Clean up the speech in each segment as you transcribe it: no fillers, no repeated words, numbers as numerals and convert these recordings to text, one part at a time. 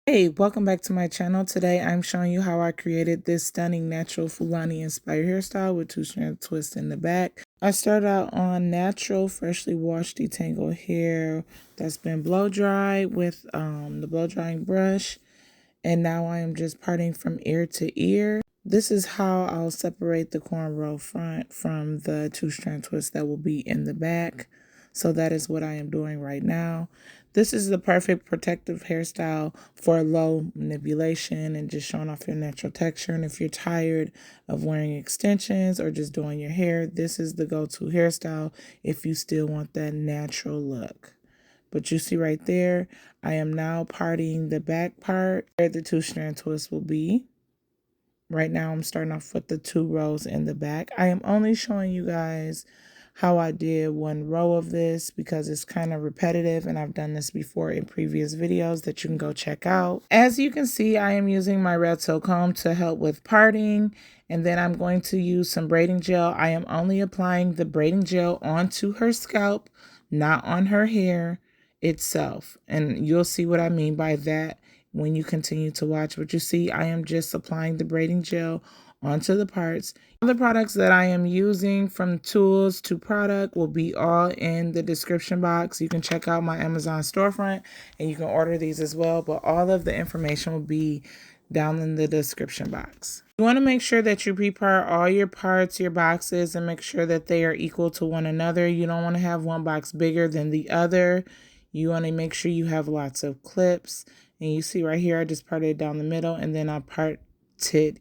Hey, welcome back to my channel. Today I'm showing you how I created this stunning natural Fulani inspired hairstyle with two strand twists in the back. I started out on natural, freshly washed detangled hair that's been blow dried with the blow drying brush. And now I am just parting from ear to ear. This is how I'll separate the cornrow front from the two strand twist that will be in the back. So that is what I am doing right now. This is the perfect protective hairstyle for low manipulation and just showing off your natural texture. And if you're tired of wearing extensions or just doing your hair, this is the go-to hairstyle if you still want that natural look. But you see right there, I am now parting the back part where the two strand twist will be. Right now I'm starting off with the 2 rows in the back. I am only showing you guys how I did 1 row of this because it's kind of repetitive and I've done this before in previous videos that you can go check out. As you can see, I am using my red silk comb to help with parting, and then I'm going to use some braiding gel. I am only applying the braiding gel onto her scalp, not on her hair itself. And you'll see what I mean by that when you continue to watch. But you see, I am just applying the braiding gel onto the parts. The products that I am using, from tools to product, will be all in the description box. You can check out my Amazon storefront and you can order these as well, but all of the information will be down in the description box. You want to make sure that you prepare all your parts, your boxes, and make sure that they are equal to one another. You don't want to have one box bigger than the other. You want to make sure you have lots of clips. And you see right here, I just parted it down the middle, and then I parted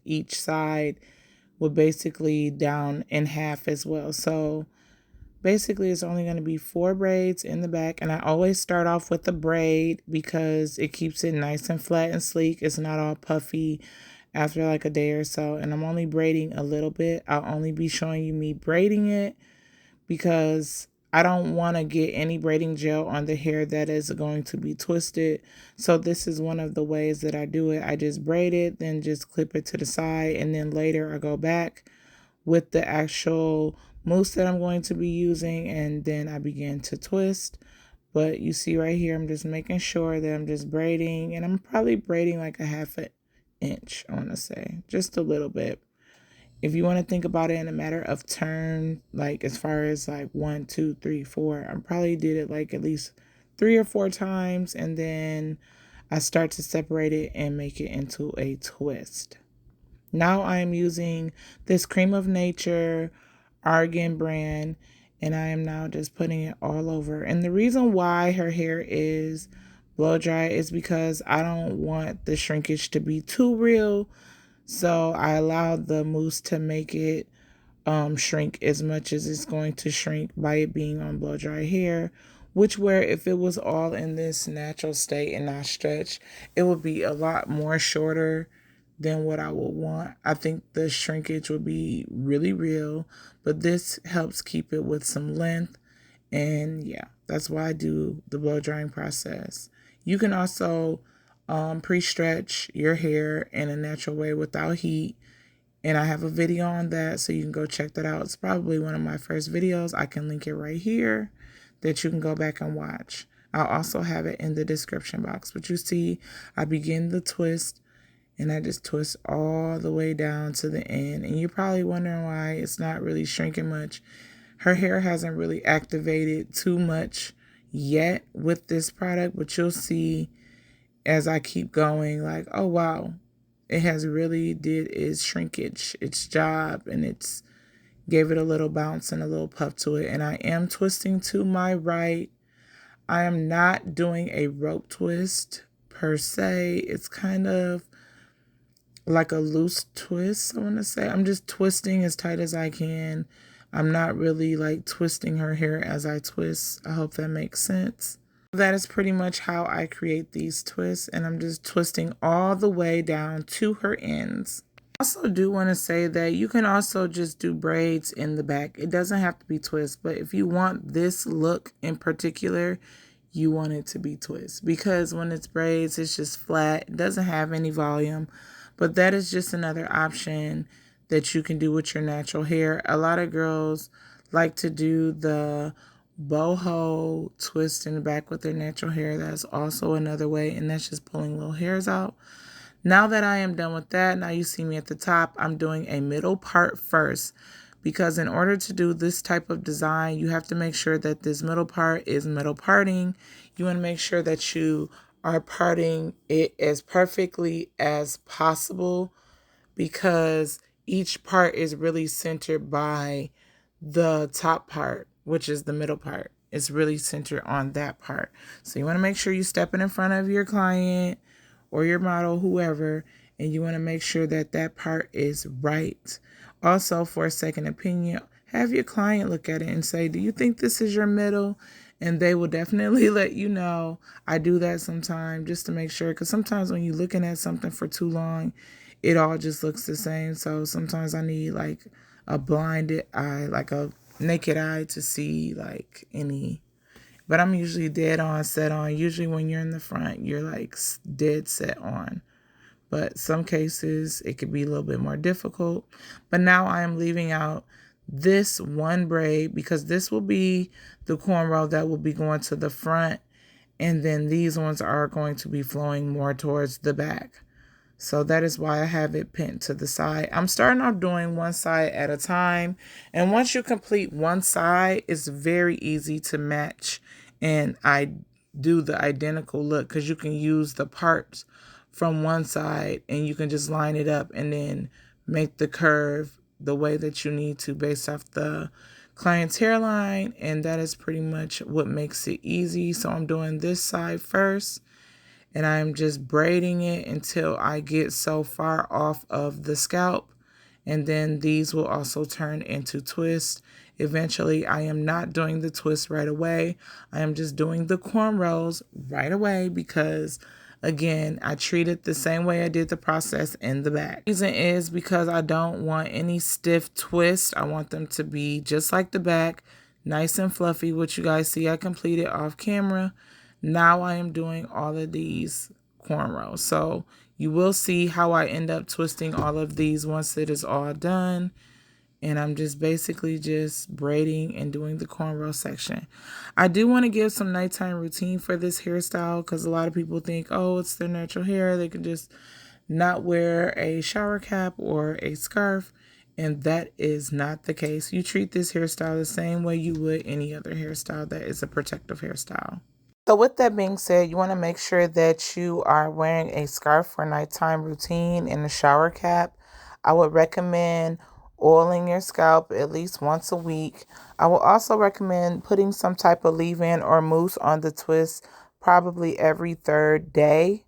each side with basically down in half as well. So basically it's only going to be 4 braids in the back, and I always start off with a braid because it keeps it nice and flat and sleek. It's not all puffy after like a day or so. And I'm only braiding a little bit. I'll only be showing you me braiding it because I don't want to get any braiding gel on the hair that is going to be twisted. So this is one of the ways that I do it. I just braid it, then just clip it to the side, and then later I go back with the actual mousse that I'm going to be using, and then I begin to twist. But you see right here, I'm just making sure that I'm just braiding, and I'm probably braiding like a half an inch, I want to say, just a little bit. If you want to think about it in a matter of turn, like as far as like 1, 2, 3, 4, I probably did it like at least 3 or 4 times, and then I start to separate it and make it into a twist. Now I am using this Cream of Nature Argan brand, and I am now just putting it all over. And the reason why her hair is blow dry is because I don't want the shrinkage to be too real. So I allowed the mousse to make it shrink as much as it's going to shrink by it being on blow dry hair. Which, where if it was all in this natural state and not stretched, it would be a lot more shorter than what I would want. I think the shrinkage would be really real, but this helps keep it with some length. And yeah, that's why I do the blow drying process. You can also pre-stretch your hair in a natural way without heat. And I have a video on that, so you can go check that out. It's probably one of my first videos. I can link it right here that you can go back and watch. I'll also have it in the description box. But you see, I begin the twist, and I just twist all the way down to the end. And you're probably wondering why it's not really shrinking much. Her hair hasn't really activated too much yet with this product, but you'll see as I keep going, like, oh wow, it has really did its shrinkage, its job, and it's gave it a little bounce and a little puff to it. And I am twisting to my right. I am not doing a rope twist per se. It's kind of like a loose twist, I want to say. I'm just twisting as tight as I can. I'm not really like twisting her hair as I twist. I hope that makes sense. That is pretty much how I create these twists, and I'm just twisting all the way down to her ends. I also do want to say that you can also just do braids in the back. It doesn't have to be twist, but if you want this look in particular, you want it to be twist, because when it's braids, it's just flat. It doesn't have any volume, but that is just another option that you can do with your natural hair. A lot of girls like to do the boho twist in the back with their natural hair. That's also another way, and that's just pulling little hairs out. Now that I am done with that, now you see me at the top, I'm doing a middle part first, because in order to do this type of design, you have to make sure that this middle part is middle parting. You want to make sure that you are parting it as perfectly as possible, because each part is really centered by the top part, which is the middle part. It's really centered on that part. So you want to make sure you're stepping in front of your client or your model, whoever, and you want to make sure that that part is right. Also, for a second opinion, have your client look at it and say, do you think this is your middle? And they will definitely let you know. I do that sometimes just to make sure, because sometimes when you're looking at something for too long, it all just looks the same. So sometimes I need like a blinded eye, like a naked eye, to see like any. But I'm usually dead on, set on. Usually when you're in the front, you're like dead set on. But some cases it could be a little bit more difficult. But now I am leaving out this one braid, because this will be the cornrow that will be going to the front. And then these ones are going to be flowing more towards the back. So that is why I have it pinned to the side. I'm starting off doing one side at a time. And once you complete one side, it's very easy to match. And I do the identical look, because you can use the parts from one side and you can just line it up and then make the curve the way that you need to based off the client's hairline. And that is pretty much what makes it easy. So I'm doing this side first, and I'm just braiding it until I get so far off of the scalp. And then these will also turn into twists. Eventually, I am not doing the twist right away. I am just doing the cornrows right away, because again, I treat it the same way I did the process in the back. The reason is because I don't want any stiff twists. I want them to be just like the back, nice and fluffy, which you guys see I completed off camera. Now I am doing all of these cornrows. So you will see how I end up twisting all of these once it is all done. And I'm just basically just braiding and doing the cornrow section. I do want to give some nighttime routine for this hairstyle, because a lot of people think, oh, it's their natural hair, they can just not wear a shower cap or a scarf. And that is not the case. You treat this hairstyle the same way you would any other hairstyle that is a protective hairstyle. So with that being said, you want to make sure that you are wearing a scarf for nighttime routine and a shower cap. I would recommend oiling your scalp at least once a week. I will also recommend putting some type of leave-in or mousse on the twist probably every third day,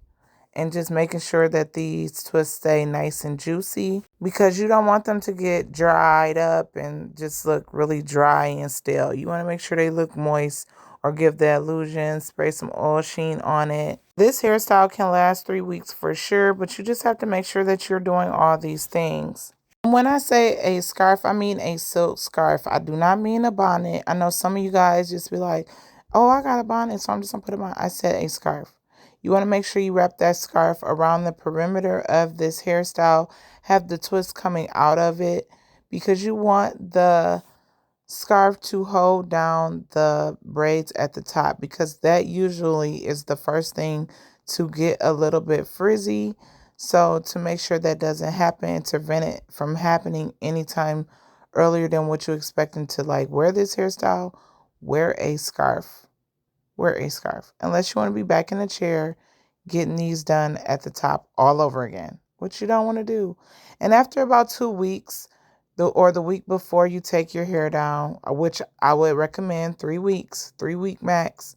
and just making sure that these twists stay nice and juicy, because you don't want them to get dried up and just look really dry and stale. You want to make sure they look moist or give the illusion. Spray some oil sheen on it. This hairstyle can last 3 weeks for sure, but you just have to make sure that you're doing all these things. When I say a scarf, I mean a silk scarf. I do not mean a bonnet. I know some of you guys just be like, oh, I got a bonnet, so I'm just going to put it on. I said a scarf. You want to make sure you wrap that scarf around the perimeter of this hairstyle. Have the twist coming out of it, because you want the scarf to hold down the braids at the top, because that usually is the first thing to get a little bit frizzy. So to make sure that doesn't happen, to prevent it from happening anytime earlier than what you expecting to like wear this hairstyle, wear a scarf. Wear a scarf. Unless you want to be back in the chair getting these done at the top all over again, which you don't want to do. And after about 2 weeks, the week before you take your hair down, which I would recommend 3 weeks, 3-week max.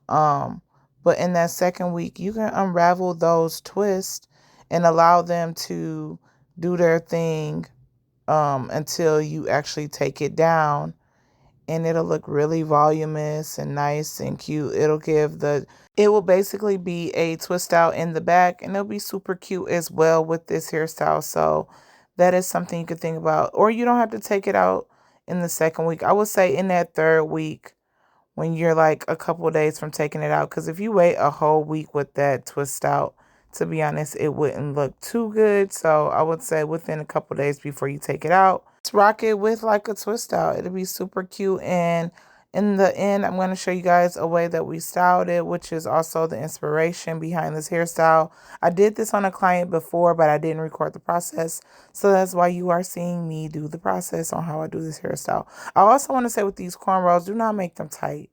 But in that second week, you can unravel those twists and allow them to do their thing until you actually take it down, and it'll look really voluminous and nice and cute. It will basically be a twist out in the back, and it'll be super cute as well with this hairstyle. So that is something you could think about. Or you don't have to take it out in the second week. I would say in that third week, when you're like a couple of days from taking it out. Because if you wait a whole week with that twist out, to be honest, it wouldn't look too good. So I would say within a couple of days before you take it out, just rock it with like a twist out. It'll be super cute, and In the end, I'm going to show you guys a way that we styled it, which is also the inspiration behind this hairstyle. I did this on a client before, but I didn't record the process. So that's why you are seeing me do the process on how I do this hairstyle. I also want to say with these cornrows, do not make them tight.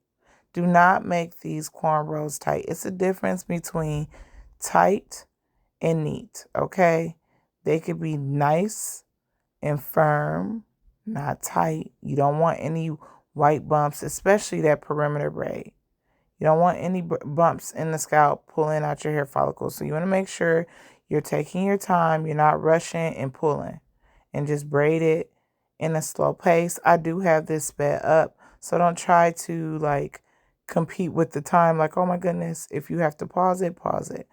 Do not make these cornrows tight. It's a difference between tight and neat, okay? They could be nice and firm, not tight. You don't want any white bumps, especially that perimeter braid. You don't want any bumps in the scalp pulling out your hair follicles. So you want to make sure you're taking your time, you're not rushing and pulling, and just braid it in a slow pace. I do have this sped up, so don't try to like compete with the time like, oh my goodness, if you have to pause it, pause it.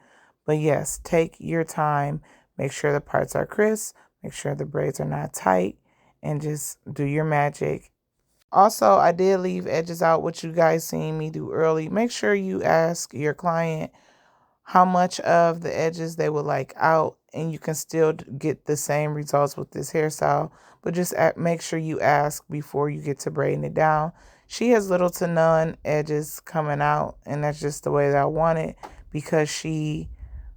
But yes, take your time, make sure the parts are crisp, make sure the braids are not tight, and just do your magic. Also, I did leave edges out, which you guys seen me do early. Make sure you ask your client how much of the edges they would like out, and you can still get the same results with this hairstyle. But just make sure you ask before you get to braiding it down. She has little to none edges coming out, and that's just the way that I want it because she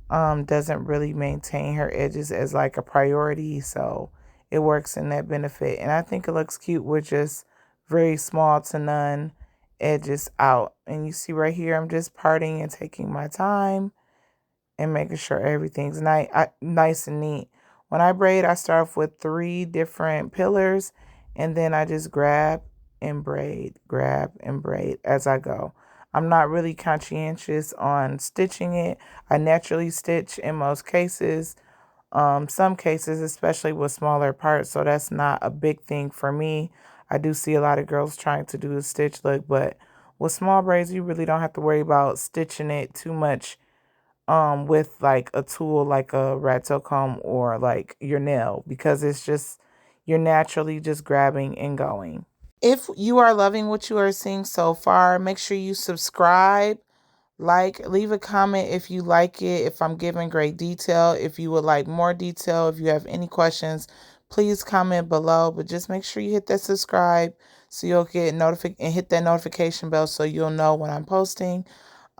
doesn't really maintain her edges as like a priority, so it works in that benefit. And I think it looks cute with just very small to none edges out. And you see right here, I'm just parting and taking my time and making sure everything's nice and neat. When I braid, I start off with 3 different pillars, and then I just grab and braid as I go. I'm not really conscientious on stitching it. I naturally stitch in most cases. Some cases, especially with smaller parts, so that's not a big thing for me. I do see a lot of girls trying to do the stitch look, but with small braids, you really don't have to worry about stitching it too much with like a tool like a rat tail comb or like your nail, because it's just you're naturally just grabbing and going. If you are loving what you are seeing so far, make sure you subscribe, leave a comment if you like it, if I'm giving great detail, if you would like more detail, if you have any questions, please comment below. But just make sure you hit that subscribe so you'll get notified and hit that notification bell so you'll know when I'm posting.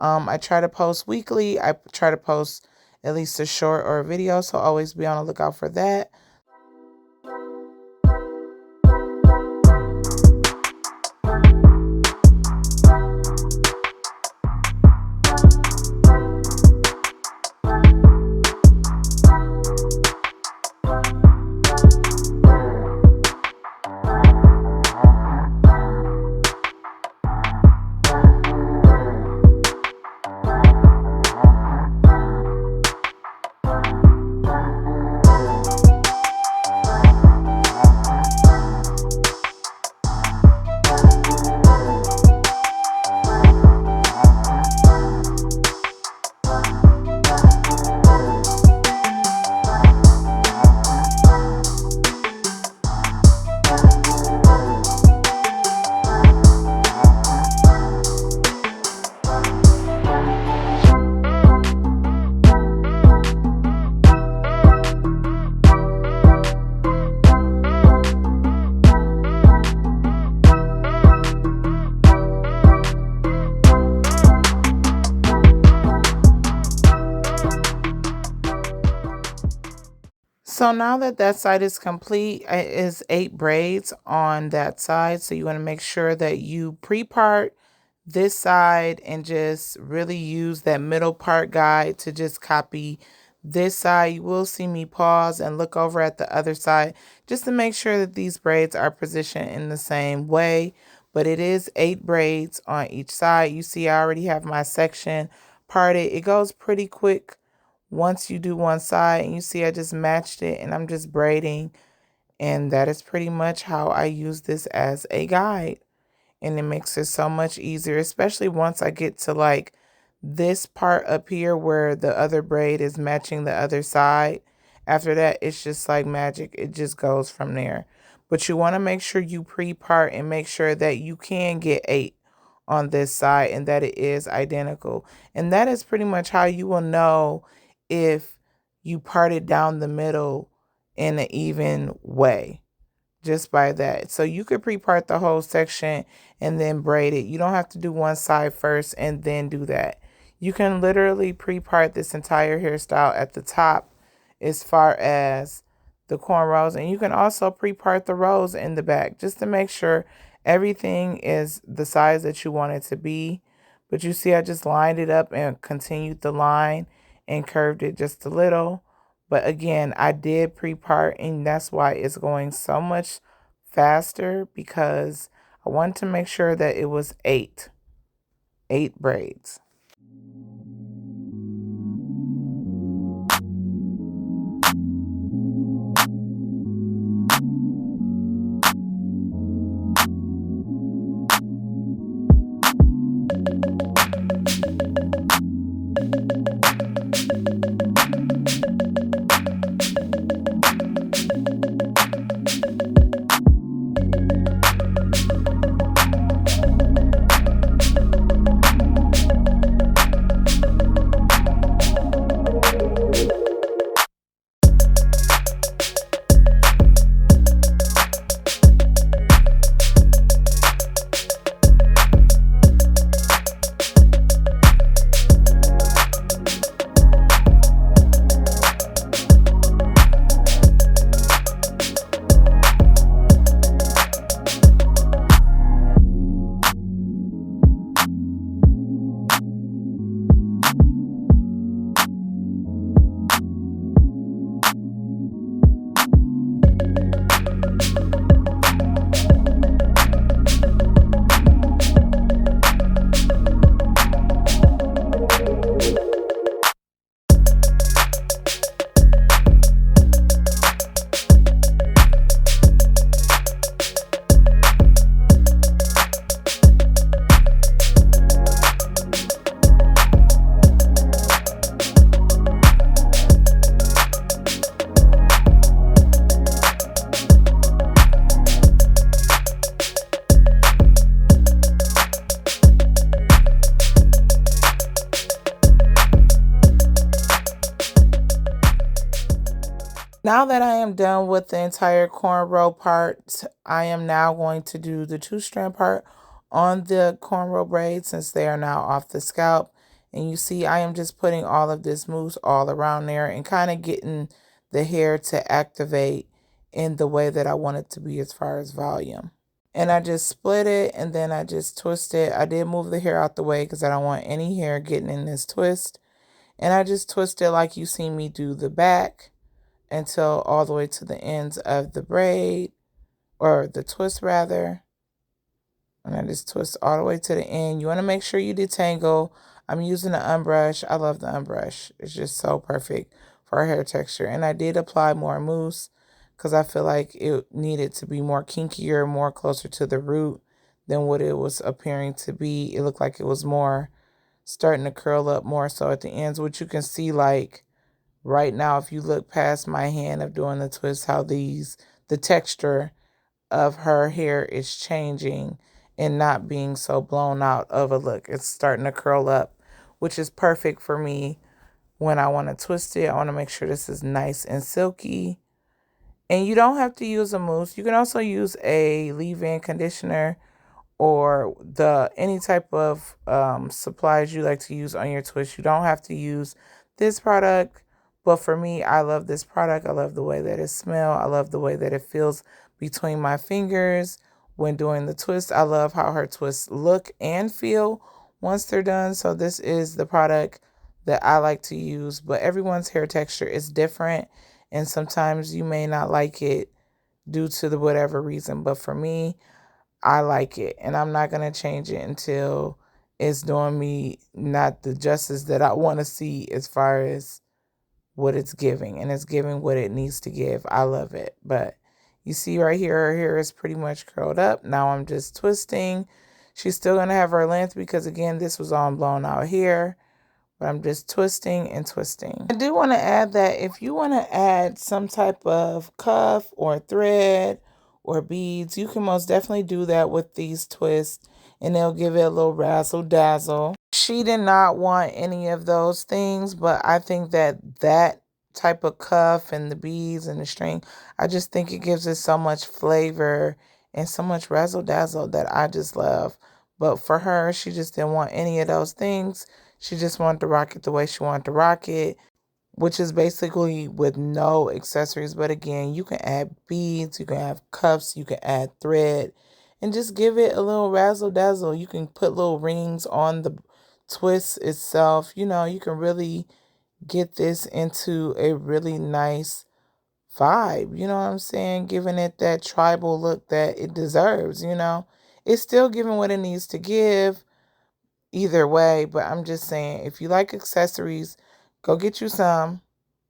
I try to post weekly. I try to post at least a short or a video, so always be on the lookout for that. So now that that side is complete, it is 8 braids on that side. So you want to make sure that you pre-part this side and just really use that middle part guide to just copy this side. You will see me pause and look over at the other side just to make sure that these braids are positioned in the same way. But it is 8 braids on each side. You see I already have my section parted. It goes pretty quick once you do one side, and you see I just matched it and I'm just braiding, and that is pretty much how I use this as a guide. And it makes it so much easier, especially once I get to like this part up here where the other braid is matching the other side. After that, it's just like magic. It just goes from there. But you want to make sure you pre-part and make sure that you can get 8 on this side and that it is identical. And that is pretty much how you will know if you part it down the middle in an even way. just by that. So you could pre-part the whole section and then braid it. You don't have to do one side first and then do that. You can literally pre-part this entire hairstyle at the top as far as the cornrows, and you can also pre-part the rows in the back just to make sure everything is the size that you want it to be. But you see I just lined it up and continued the line and curved it just a little. But again, I did pre-part, and that's why it's going so much faster, because I wanted to make sure that it was eight braids. Now that I am done with the entire cornrow part, I am now going to do the 2-strand part on the cornrow braids, since they are now off the scalp. And you see I am just putting all of this mousse all around there and kind of getting the hair to activate in the way that I want it to be as far as volume. And I just split it, and then I just twist it. I did move the hair out the way because I don't want any hair getting in this twist. And I just twist it like you see me do the back, until all the way to the ends of the braid, or the twist rather. And I just twist all the way to the end. You want to make sure you detangle. I'm using the unbrush. I love the unbrush. It's just so perfect for our hair texture. And I did apply more mousse because I feel like it needed to be more kinkier, more closer to the root than what it was appearing to be. It looked like it was more starting to curl up more so at the ends, which you can see like right now, if you look past my hand of doing the twist, how the texture of her hair is changing and not being so blown out of a look. It's starting to curl up, which is perfect for me when I want to twist it. I want to make sure this is nice and silky. And you don't have to use a mousse. You can also use a leave-in conditioner or any type of supplies you like to use on your twist. You don't have to use this product, but for me, I love this product. I love the way that it smells. I love the way that it feels between my fingers when doing the twist. I love how her twists look and feel once they're done. So this is the product that I like to use, but everyone's hair texture is different, and sometimes you may not like it due to the whatever reason, but for me, I like it, and I'm not going to change it until it's doing me not the justice that I want to see as far as what it's giving, and it's giving what it needs to give. I love it. But you see right here, her hair is pretty much curled up. Now I'm just twisting. She's still going to have her length because, again, this was all blown out here. But I'm just twisting and twisting. I do want to add that if you want to add some type of cuff or thread or beads, you can most definitely do that with these twists, and they'll give it a little razzle dazzle. She did not want any of those things, but I think that type of cuff and the beads and the string. I just think it gives it so much flavor and so much razzle dazzle that I just love. But for her, she just didn't want any of those things. She just wanted to rock it the way she wanted to rock it, which is basically with no accessories. But again, you can add beads, you can have cuffs, you can add thread, and just give it a little razzle dazzle. You can put little rings on the twist itself. You know, you can really get this into a really nice vibe. You know what I'm saying? Giving it that tribal look that it deserves, you know. It's still giving what it needs to give either way, but I'm just saying, if you like accessories, go get you some.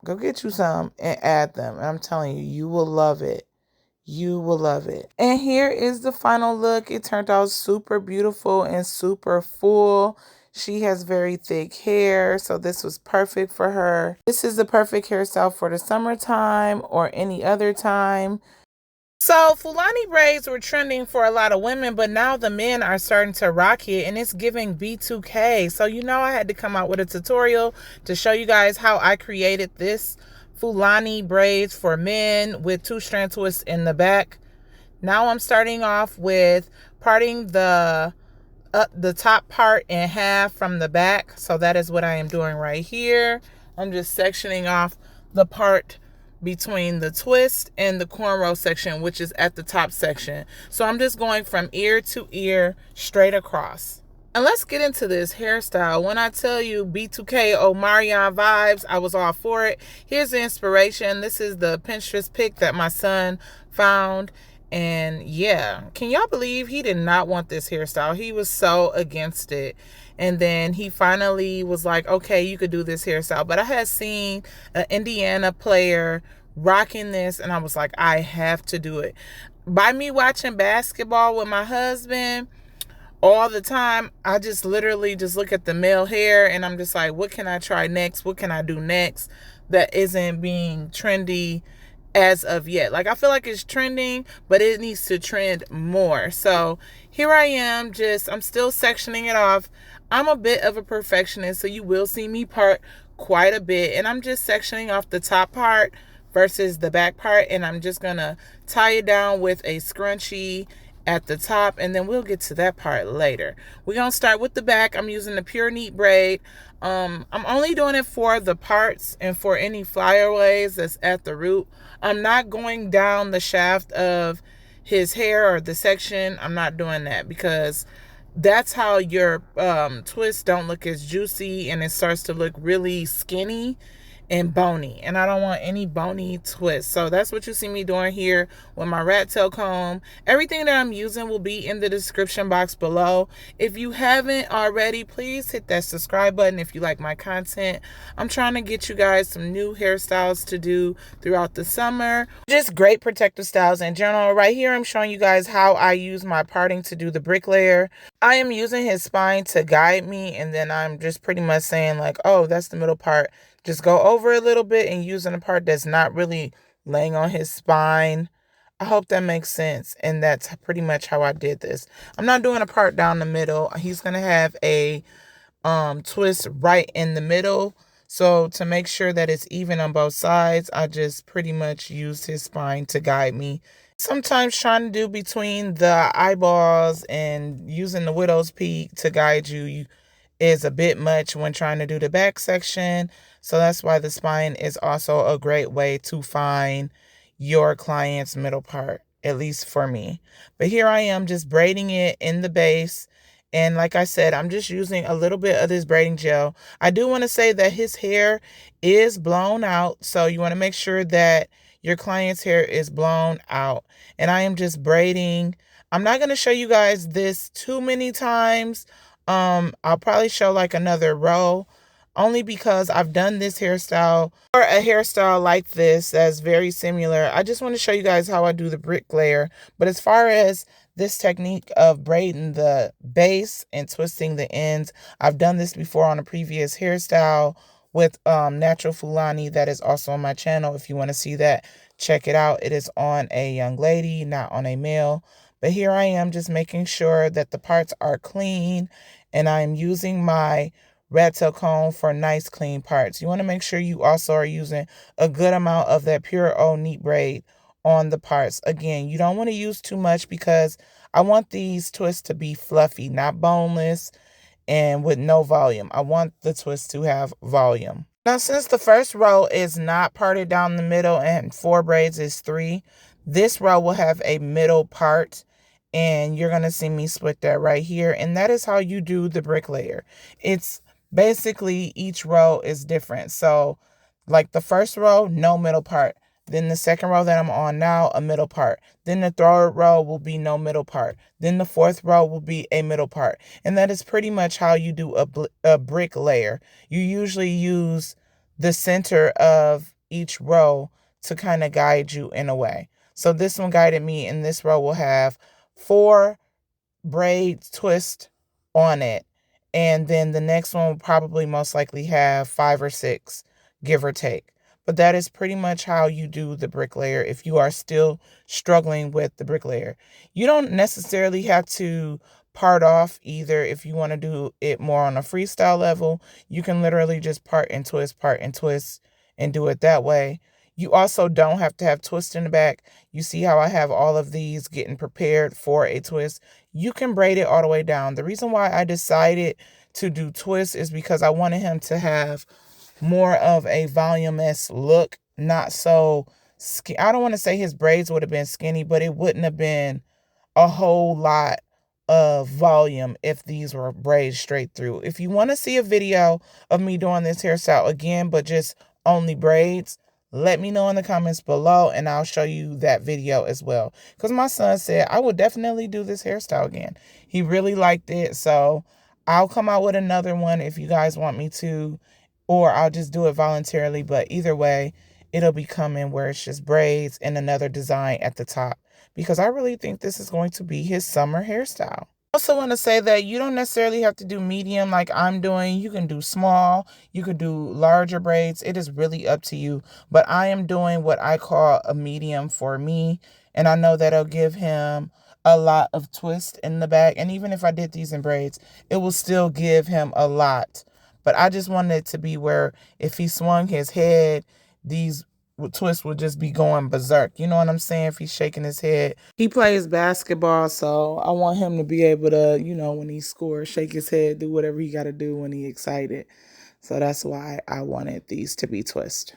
Go get you some and add them. And I'm telling you, you will love it. You will love it. And here is the final look. It turned out super beautiful and super full. She has very thick hair, so this was perfect for her. This is the perfect hairstyle for the summertime or any other time. So Fulani braids were trending for a lot of women, but now the men are starting to rock it and it's giving B2K. So you know I had to come out with a tutorial to show you guys how I created this Fulani braids for men with 2-strand twists in the back. Now I'm starting off with parting the top part in half from the back. So that is what I am doing right here. I'm just sectioning off the part between the twist and the cornrow section, which is at the top section. So I'm just going from ear to ear straight across. And let's get into this hairstyle. When I tell you B2K Omarion vibes, I was all for it. Here's the inspiration. This is the Pinterest pic that my son found. And yeah, can y'all believe he did not want this hairstyle? He was so against it. And then he finally was like, okay, you could do this hairstyle. But I had seen an Indiana player rocking this, and I was like, I have to do it. By me watching basketball with my husband all the time, I just literally just look at the male hair, and I'm just like, what can I try next? What can I do next that isn't being trendy as of yet? Like, I feel like it's trending, but it needs to trend more. So here I am, I'm still sectioning it off. I'm a bit of a perfectionist, so you will see me part quite a bit, and I'm just sectioning off the top part versus the back part, and I'm just gonna tie it down with a scrunchie at the top, and then we'll get to that part later. We're gonna start with the back. I'm using the pure neat braid. I'm only doing it for the parts and for any flyaways that's at the root. I'm not going down the shaft of his hair or the section. I'm not doing that because that's how your twists don't look as juicy, and it starts to look really skinny and bony, and I don't want any bony twists. So that's what you see me doing here with my rat tail comb. Everything that I'm using will be in the description box below. If you haven't already, please hit that subscribe button if you like my content. I'm trying to get you guys some new hairstyles to do throughout the summer, just great protective styles in general. Right here I'm showing you guys how I use my parting to do the bricklayer. I am using his spine to guide me, and then I'm just pretty much saying like, oh, that's the middle part. Just go over a little bit and using a part that's not really laying on his spine. I hope that makes sense. And that's pretty much how I did this. I'm not doing a part down the middle. He's going to have a twist right in the middle. So to make sure that it's even on both sides, I just pretty much used his spine to guide me. Sometimes trying to do between the eyeballs and using the widow's peak to guide you is a bit much when trying to do the back section. So that's why the spine is also a great way to find your client's middle part, at least for me. But here I am just braiding it in the base. And like I said, I'm just using a little bit of this braiding gel. I do want to say that his hair is blown out. So you want to make sure that your client's hair is blown out. And I am just braiding. I'm not going to show you guys this too many times. I'll probably show like another row, only because I've done this hairstyle or a hairstyle like this that's very similar. I just want to show you guys how I do the bricklayer. But as far as this technique of braiding the base and twisting the ends, I've done this before on a previous hairstyle with natural Fulani that is also on my channel. If you want to see that, check it out. It is on a young lady, not on a male. But here I am just making sure that the parts are clean, and I'm using my rat tail comb for nice clean parts. You want to make sure you also are using a good amount of that pure old neat braid on the parts. Again, you don't want to use too much because I want these twists to be fluffy, not boneless and with no volume. I want the twist to have volume. Now, since the first row is not parted down the middle and 4 braids is 3, this row will have a middle part, and you're going to see me split that right here. And that is how you do the bricklayer. It's basically each row is different. So like the first row, no middle part. Then the second row that I'm on now, a middle part. Then the third row will be no middle part. Then the fourth row will be a middle part. And that is pretty much how you do a brick layer. You usually use the center of each row to kind of guide you in a way. So this one guided me, and this row will have 4 braid twist on it. And then the next one will probably most likely have 5 or 6, give or take. But that is pretty much how you do the bricklayer if you are still struggling with the bricklayer. You don't necessarily have to part off either. If you want to do it more on a freestyle level, you can literally just part and twist, and do it that way. You also don't have to have twist in the back. You see how I have all of these getting prepared for a twist. You can braid it all the way down. The reason why I decided to do twist is because I wanted him to have more of a voluminous look, not so skinny. I don't want to say his braids would have been skinny, but it wouldn't have been a whole lot of volume if these were braids straight through. If you want to see a video of me doing this hairstyle again, but just only braids, let me know in the comments below and I'll show you that video as well. Because my son said I would definitely do this hairstyle again. He really liked it, so I'll come out with another one if you guys want me to, or I'll just do it voluntarily. But either way, it'll be coming where it's just braids and another design at the top, because I really think this is going to be his summer hairstyle. I also want to say that you don't necessarily have to do medium like I'm doing. You can do small, you could do larger braids. It is really up to you. But I am doing what I call a medium for me. And I know that'll give him a lot of twist in the back. And even if I did these in braids, it will still give him a lot. But I just wanted it to be where if he swung his head, these twists would just be going berserk. You know what I'm saying? If he's shaking his head. He plays basketball, so I want him to be able to, when he scores, shake his head, do whatever he got to do when he's excited. So that's why I wanted these to be twist.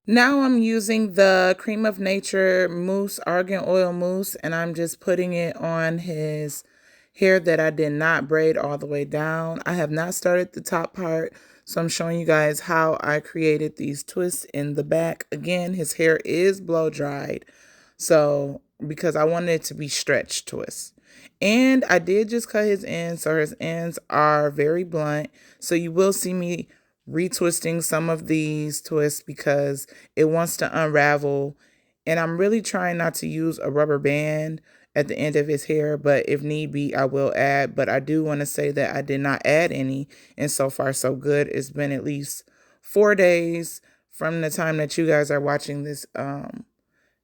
Now I'm using the Cream of Nature mousse, argan oil mousse, and I'm just putting it on his hair that I did not braid all the way down. I have not started the top part, so I'm showing you guys how I created these twists in the back. Again, his hair is blow dried, so because I wanted it to be stretch twists. And I did just cut his ends, so his ends are very blunt. So you will see me retwisting some of these twists because it wants to unravel. And I'm really trying not to use a rubber band at the end of his hair, but if need be, I will add. But I do want to say that I did not add any, and so far so good. It's been at least 4 days from the time that you guys are watching this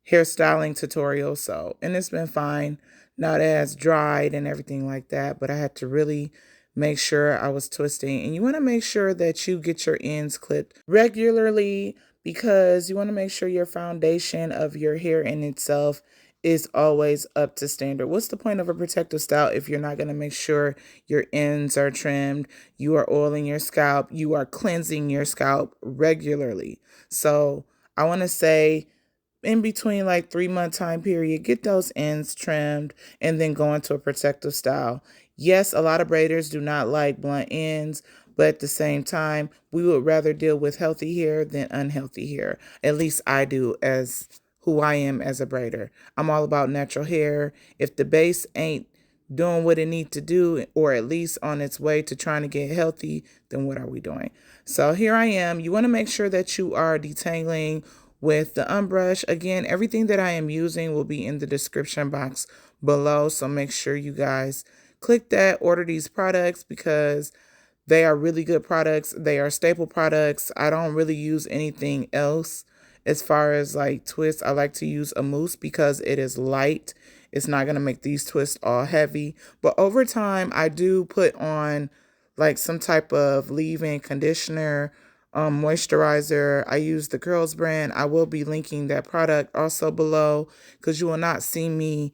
hairstyling tutorial. So, and it's been fine, not as dried and everything like that, but I had to really make sure I was twisting. And you want to make sure that you get your ends clipped regularly because you want to make sure your foundation of your hair in itself is always up to standard. What's the point of a protective style if you're not going to make sure your ends are trimmed, you are oiling your scalp, you are cleansing your scalp regularly? So I want to say in between like 3 month time period, get those ends trimmed and then go into a protective style. Yes, a lot of braiders do not like blunt ends, but at the same time, we would rather deal with healthy hair than unhealthy hair. At least I do as who I am as a braider. I'm all about natural hair. If the base ain't doing what it needs to do, or at least on its way to trying to get healthy, then what are we doing? So here I am. You want to make sure that you are detangling with the unbrush. Again, everything that I am using will be in the description box below. So make sure you guys click that, order these products because they are really good products. They are staple products. I don't really use anything else as far as like twists. I like to use a mousse because it is light. It's not going to make these twists all heavy. But over time, I do put on like some type of leave-in conditioner, moisturizer. I use the Girls brand. I will be linking that product also below because you will not see me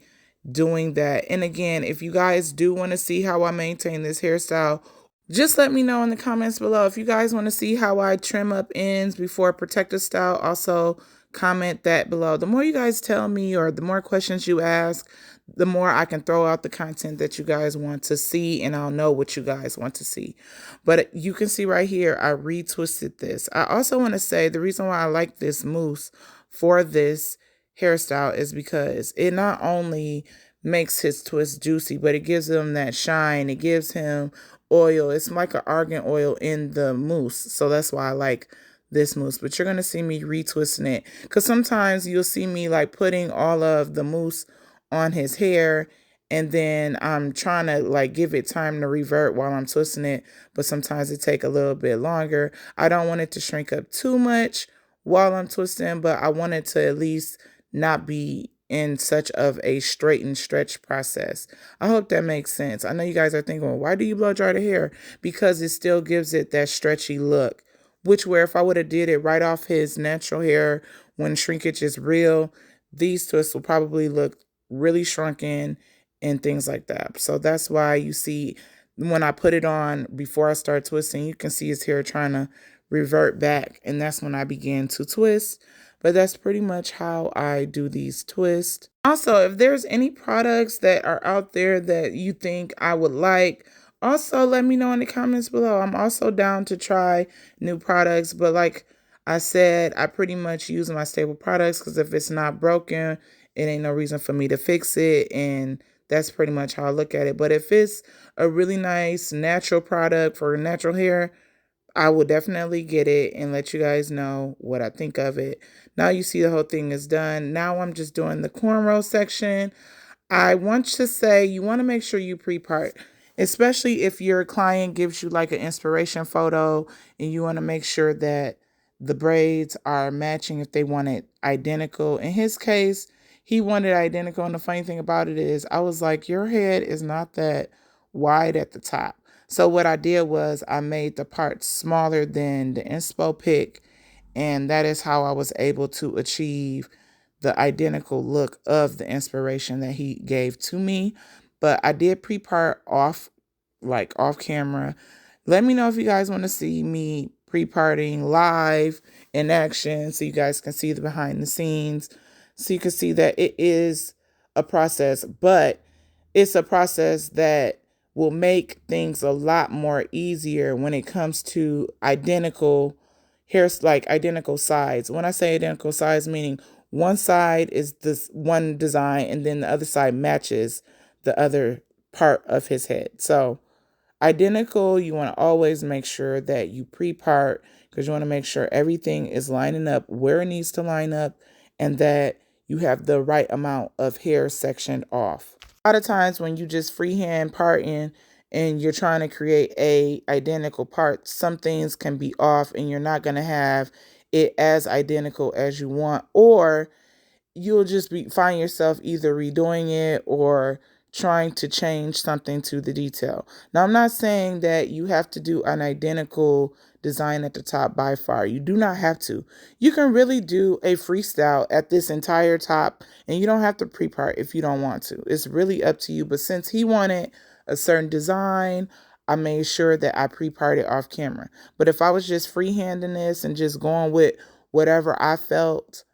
doing that. And again, if you guys do want to see how I maintain this hairstyle, just let me know in the comments below. If you guys want to see how I trim up ends before protective style, also comment that below. The more you guys tell me or the more questions you ask, the more I can throw out the content that you guys want to see, and I'll know what you guys want to see. But you can see right here, I retwisted this. I also want to say the reason why I like this mousse for this hairstyle is because it not only makes his twist juicy, but it gives him that shine. It gives him oil. It's like an argan oil in the mousse. So that's why I like this mousse. But you're going to see me retwisting it because sometimes you'll see me like putting all of the mousse on his hair and then I'm trying to like give it time to revert while I'm twisting it, but sometimes it take a little bit longer. I don't want it to shrink up too much while I'm twisting, but I want it to at least not be in such of a straighten stretch process. I hope that makes sense. I know you guys are thinking, well, why do you blow dry the hair? Because it still gives it that stretchy look, which where if I would have did it right off his natural hair when shrinkage is real, these twists will probably look really shrunken and things like that. So that's why you see when I put it on before I start twisting, you can see his hair trying to revert back, and that's when I began to twist. But that's pretty much how I do these twists. Also, if there's any products that are out there that you think I would like, also let me know in the comments below. I'm also down to try new products, but like I said, I pretty much use my stable products because if it's not broken, it ain't no reason for me to fix it, and that's pretty much how I look at it. But if it's a really nice natural product for natural hair, I will definitely get it and let you guys know what I think of it. Now you see the whole thing is done. Now I'm just doing the cornrow section. I want to say you want to make sure you pre-part, especially if your client gives you like an inspiration photo and you want to make sure that the braids are matching if they want it identical. In his case, he wanted identical. And the funny thing about it is I was like, your head is not that wide at the top. So what I did was I made the part smaller than the inspo pic, and that is how I was able to achieve the identical look of the inspiration that he gave to me. But I did pre-part off, like off camera. Let me know if you guys want to see me pre-parting live in action so you guys can see the behind the scenes. So you can see that it is a process, but it's a process that will make things a lot more easier when it comes to identical hairs, like identical sides. When I say identical sides, meaning one side is this one design and then the other side matches the other part of his head. So identical, you want to always make sure that you pre-part because you want to make sure everything is lining up where it needs to line up and that you have the right amount of hair sectioned off. A lot of times when you just freehand parting and you're trying to create a identical part, some things can be off and you're not going to have it as identical as you want, or you'll just find yourself either redoing it or trying to change something to the detail. Now, I'm not saying that you have to do an identical design at the top by far. You do not have to. You can really do a freestyle at this entire top and you don't have to pre-part if you don't want to. It's really up to you. But since he wanted a certain design, I made sure that I pre-parted off camera. But if I was just freehanding this and just going with whatever I felt,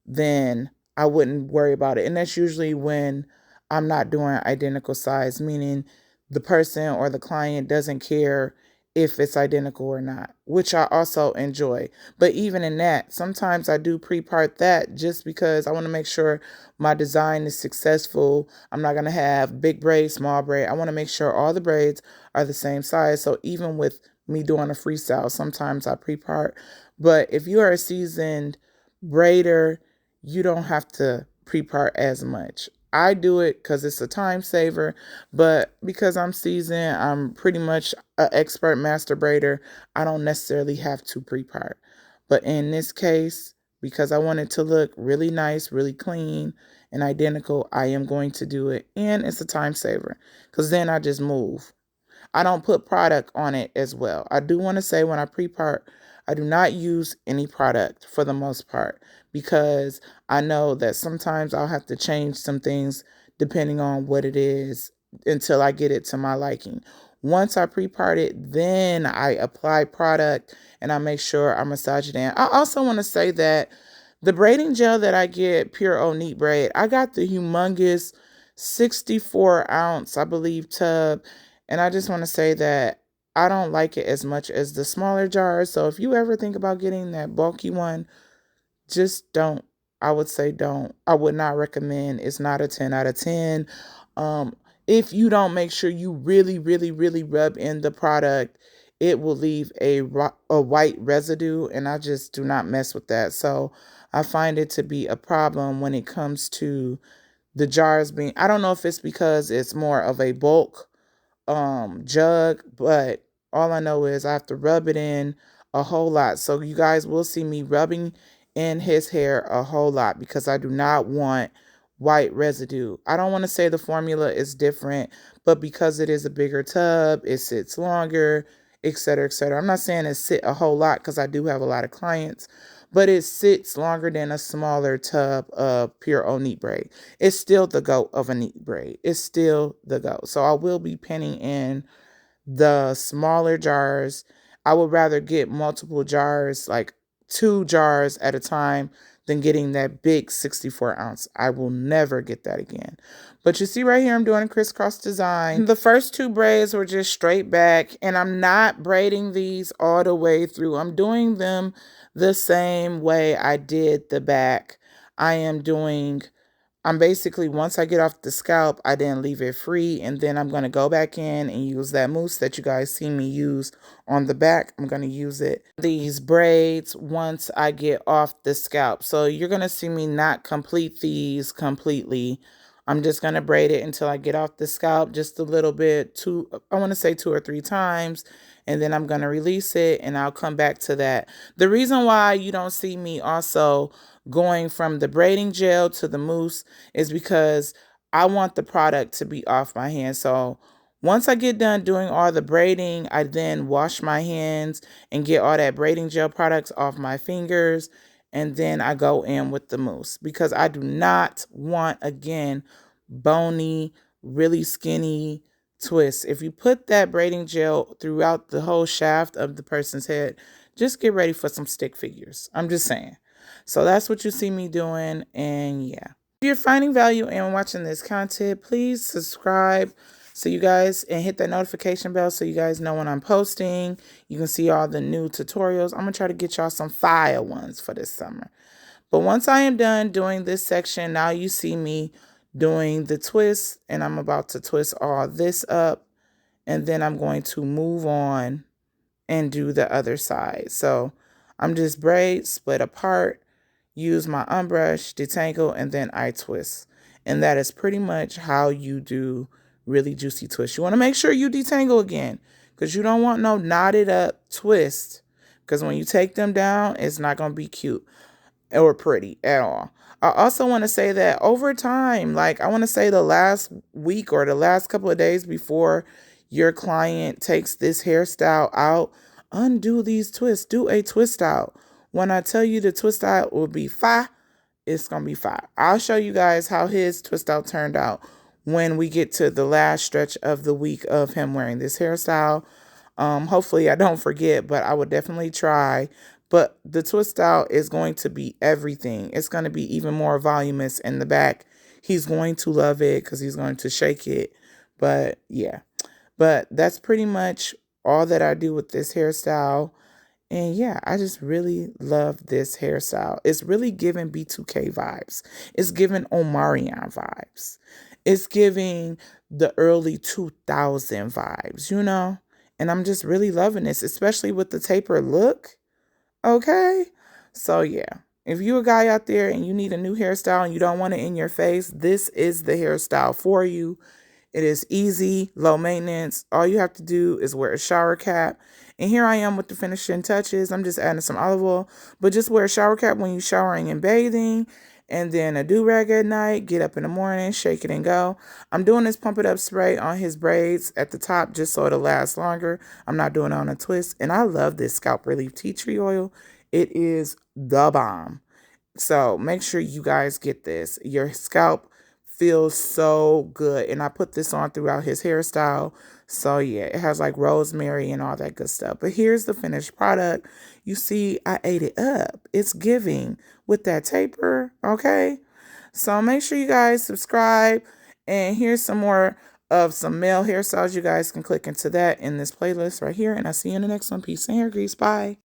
then I wouldn't worry about it. And that's usually when I'm not doing identical size, meaning the person or the client doesn't care if it's identical or not, which I also enjoy. But even in that, sometimes I do pre-part that just because I want to make sure my design is successful. I'm not going to have big braid, small braid. I want to make sure all the braids are the same size. So even with me doing a freestyle, sometimes I pre-part. But if you are a seasoned braider, you don't have to pre-part as much. I do it because it's a time saver, but because I'm seasoned, I'm pretty much an expert master braider, I don't necessarily have to pre-part. But in this case, because I want it to look really nice, really clean, and identical, I am going to do it. And it's a time saver because then I just move. I don't put product on it as well. I do want to say when I pre-part, I do not use any product for the most part because I know that sometimes I'll have to change some things depending on what it is until I get it to my liking. Once I pre-part it, then I apply product and I make sure I massage it in. I also want to say that the braiding gel that I get, Pure O Neat Braid, I got the humongous 64-ounce, I believe, tub. And I just want to say that I don't like it as much as the smaller jars. So if you ever think about getting that bulky one, just don't. I would say don't. I would not recommend. It's not a 10 out of 10. Um, if you don't make sure you really, really, really rub in the product, it will leave a white residue, and I just do not mess with that. So I find it to be a problem when it comes to the jars being, I don't know if it's because it's more of a bulk jug, but all I know is I have to rub it in a whole lot. So you guys will see me rubbing in his hair a whole lot because I do not want white residue. I don't want to say the formula is different, but because it is a bigger tub, it sits longer, etc., etc. I'm not saying it sit a whole lot because I do have a lot of clients, but it sits longer than a smaller tub of pure O Neat Braid. It's still the GOAT of a neat braid. It's still the GOAT. So I will be pinning in the smaller jars. I would rather get multiple jars, like 2 jars at a time, than getting that big 64-ounce. I will never get that again. But you see right here, I'm doing a crisscross design. The first 2 braids were just straight back, and I'm not braiding these all the way through. I'm doing them the same way I did the back. I'm basically, once I get off the scalp, I then leave it free, and then I'm going to go back in and use that mousse that you guys see me use on the back. I'm going to use it, these braids, once I get off the scalp. So you're going to see me not complete these completely. I'm just going to braid it until I get off the scalp just a little bit, I want to say 2 or 3 times, and then I'm going to release it, and I'll come back to that. The reason why you don't see me also going from the braiding gel to the mousse is because I want the product to be off my hands. So once I get done doing all the braiding, I then wash my hands and get all that braiding gel products off my fingers. And then I go in with the mousse because I do not want, again, bony, really skinny twists. If you put that braiding gel throughout the whole shaft of the person's head, just get ready for some stick figures. I'm just saying. So that's what you see me doing. And yeah. If you're finding value in watching this content, please subscribe so you guys, and hit that notification bell so you guys know when I'm posting. You can see all the new tutorials. I'm going to try to get y'all some fire ones for this summer. But once I am done doing this section, now you see me doing the twist, and I'm about to twist all this up, and then I'm going to move on and do the other side. So I'm just braid, split apart, use my unbrush, detangle, and then I twist. And that is pretty much how you do really juicy twists. You want to make sure you detangle again, because you don't want no knotted up twist, because when you take them down, it's not going to be cute or pretty at all. I also want to say that over time, like I want to say the last week or the last couple of days before your client takes this hairstyle out, undo these twists. Do a twist out. When I tell you the twist out will be fire, it's going to be fire. I'll show you guys how his twist out turned out when we get to the last stretch of the week of him wearing this hairstyle. Hopefully I don't forget, but I would definitely try. But the twist out is going to be everything. It's going to be even more voluminous in the back. He's going to love it because he's going to shake it. But yeah, but that's pretty much all that I do with this hairstyle. And yeah, I just really love this hairstyle. It's really giving B2K vibes. It's giving Omarion vibes. It's giving the early 2000 vibes, you know? And I'm just really loving this, especially with the taper look. Okay? So yeah, if you're a guy out there and you need a new hairstyle and you don't want it in your face, this is the hairstyle for you. It is easy, low maintenance. All you have to do is wear a shower cap. And here I am with the finishing touches. I'm just adding some olive oil. But just wear a shower cap when you're showering and bathing. And then a do-rag at night. Get up in the morning, shake it and go. I'm doing this pump it up spray on his braids at the top just so it'll last longer. I'm not doing it on a twist. And I love this scalp relief tea tree oil. It is the bomb. So make sure you guys get this. Your scalp feels so good. And I put this on throughout his hairstyle. So yeah, it has like rosemary and all that good stuff. But here's the finished product. You see, I ate it up. It's giving with that taper. Okay. So make sure you guys subscribe. And here's some more of some male hairstyles. You guys can click into that in this playlist right here. And I'll see you in the next one. Peace and hair grease. Bye.